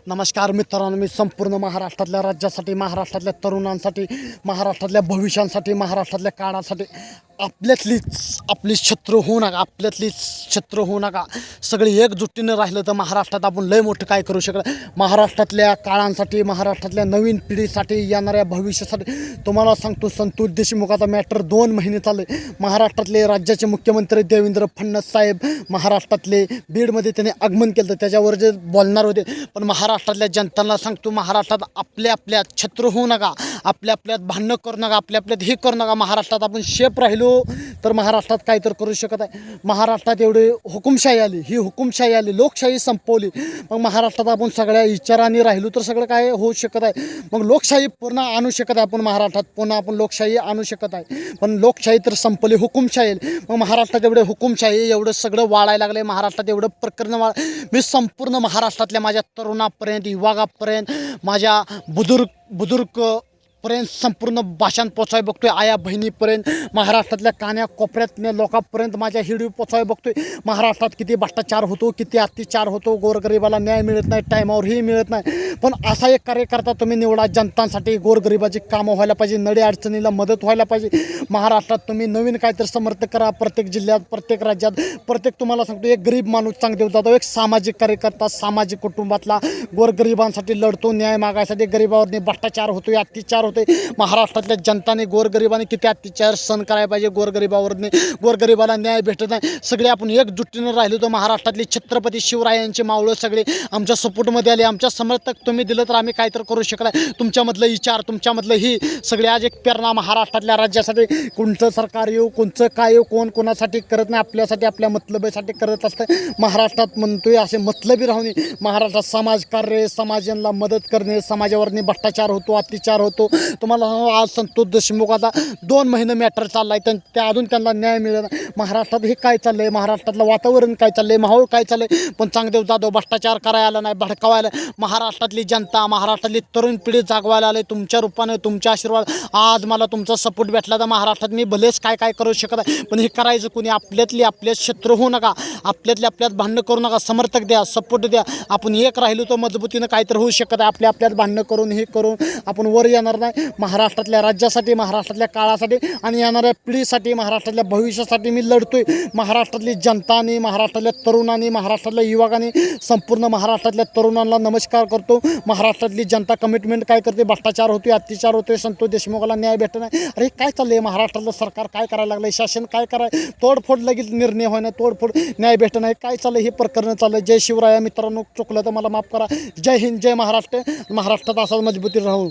नमस्कार मित्रांनो, मी संपूर्ण महाराष्ट्रातल्या राज्यासाठी, महाराष्ट्रातल्या तरुणांसाठी, महाराष्ट्रातल्या भविष्यांसाठी, महाराष्ट्रातल्या काळासाठी आपली शत्रू होऊ नका, शत्रू होऊ नका. सगळे एकजुटीनं राहिलं तर महाराष्ट्रात आपण लय मोठं काय करू शकतो. महाराष्ट्रातल्या काळांसाठी, महाराष्ट्रातल्या नवीन पिढीसाठी, येणाऱ्या भविष्यासाठी तुम्हाला सांगतो, संतोष देशमुखाचा मॅटर 2 महिने चालले. महाराष्ट्रातले राज्याचे मुख्यमंत्री देवेंद्र फडणवीस साहेब महाराष्ट्रातले बीडमध्ये त्यांनी आगमन केलं, त्याच्यावर जे बोलणार होते. पण महाराष्ट्रातल्या जनतांना सांगतो, महाराष्ट्रात आपल्यात शत्रू होऊ नका, आपल्यात भांडणं करू नका, आपल्यात हे करू नका. महाराष्ट्रात आपण शेप राहिलो तर महाराष्ट्रात काय तर करू शकत आहे. महाराष्ट्रात एवढे हुकुमशाही आली, ही हुकुमशाही आली, लोकशाही संपवली. मग महाराष्ट्रात आपण सगळ्या विचारांनी राहिलो तर सगळं काय होऊ शकत आहे. मग लोकशाही पूर्ण आणू शकत आहे आपण, महाराष्ट्रात पुन्हा आपण लोकशाही आणू शकत आहे. पण लोकशाही तर संपली, हुकुमशाही. मग महाराष्ट्रात एवढे हुकुमशाही, एवढं सगळं वाढायला लागले. महाराष्ट्रात एवढं प्रकरण मी संपूर्ण महाराष्ट्रातल्या माझ्या तरुणापर्यंत, युवकापर्यंत, माझ्या बुजुर्ग पर्यंत संपूर्ण भाषण पोचाय बघतोय, आया बहिणीपर्यंत, महाराष्ट्रातल्या कान्या कोपऱ्यातल्या लोकांपर्यंत माझ्या हिडिओ पोचाय बघतोय. महाराष्ट्रात किती भ्रष्टाचार होतो, किती अत्याचार होतो, गोरगरिबाला न्याय मिळत नाही, टायमावरही मिळत नाही. पण असा एक कार्यकर्ता तुम्ही निवडा, जनतांसाठी गोरगरिबाची कामं व्हायला पाहिजे, नडी अडचणीला मदत व्हायला पाहिजे. महाराष्ट्रात तुम्ही नवीन काहीतरी समर्थ करा. प्रत्येक जिल्ह्यात, प्रत्येक राज्यात, तुम्हाला सांगतो, एक गरीब माणूस चांगला जातो, एक सामाजिक कार्यकर्ता, सामाजिक कुटुंबातला गोरगरिबांसाठी लढतो, न्याय मागायसाठी. गरिबावरती भ्रष्टाचार होतोय, अत्याचार होते. महाराष्ट्रातल्या जनताने, गोरगरिबाने किती अत्याचार सहन करायला पाहिजे, गोरगरिबाला न्याय भेटत नाही. सगळे आपण एकजुटीनं राहिलो तर महाराष्ट्रातली छत्रपती शिवरायांची मावळं सगळे आमच्या सपोर्टमध्ये आले. आमच्या समर्थक तुम्ही दिलं तर आम्ही काय तर करू शकत आहे. तुमच्यामधलं विचार, तुमच्यामधलं ही सगळे आज एक प्रेरणा महाराष्ट्रातल्या राज्यासाठी. कोणतं सरकार येऊ, कोणचं काय येऊ, कोण कोणासाठी करत नाही, आपल्यासाठी, आपल्या मतलबीसाठी करत असतं. महाराष्ट्रात म्हणतोय असे मतलबी राहून महाराष्ट्रात समाजकार्य, समाजाला मदत करणे, समाजावरती भ्रष्टाचार होतो, अत्याचार होतो. तुम्हाला आज संतोष देशमुखाचा 2 महिने मॅटर चालला आहे, त्या अजून त्यांना न्याय मिळत नाही. महाराष्ट्रात हे काय चाललं आहे, महाराष्ट्रातलं वातावरण काय चाललं आहे, माहोल काय चाललं आहे. पण चांगदेव जाधव भ्रष्टाचार करायला नाही, भडकावायला. महाराष्ट्रातली जनता, महाराष्ट्रातली तरुण पिढी जागवायला आले तुमच्या रूपाने, तुमच्या आशीर्वाद. आज मला तुमचा सपोर्ट भेटला तर महाराष्ट्रात मी भलेच काय करू शकत आहे. पण हे करायचं कोणी, आपल्यात शत्रू होऊ नका, आपल्यात भांडणं करू नका. समर्थक द्या, सपोर्ट द्या. आपण एक राहिलो तर मजबूतीनं काय तर होऊ शकत आहे. आपल्यात भांडणं करून, हे करून आपण वर येणार नाही. महाराष्ट्रातल्या राज्यासाठी, महाराष्ट्रातल्या काळासाठी आणि येणाऱ्या पिढीसाठी, महाराष्ट्रातल्या भविष्यासाठी मी लढतोय. महाराष्ट्रातली जनताने, महाराष्ट्रातल्या तरुणांनी, महाराष्ट्रातल्या युवकांनी, संपूर्ण महाराष्ट्रातल्या तरुणांना नमस्कार करतो. महाराष्ट्रातली जनता कमिटमेंट काय करते, भ्रष्टाचार होते, अत्याचार होते, संतोष देशमुखाला न्याय भेटत नाही. अरे काय चाललंय, महाराष्ट्रातलं सरकार काय करायला लागलंय, शासन काय करायला, तोडफोड लगेच निर्णय होय ना, तोडफोड न्याय भेटत नाही. काय चाललंय, हे प्रकरण चाललंय. जय शिवराया मित्रांनो, चुकलं तर मला माफ करा. जय हिंद, जय महाराष्ट्र. महाराष्ट्रात असाच मजबूती राहू.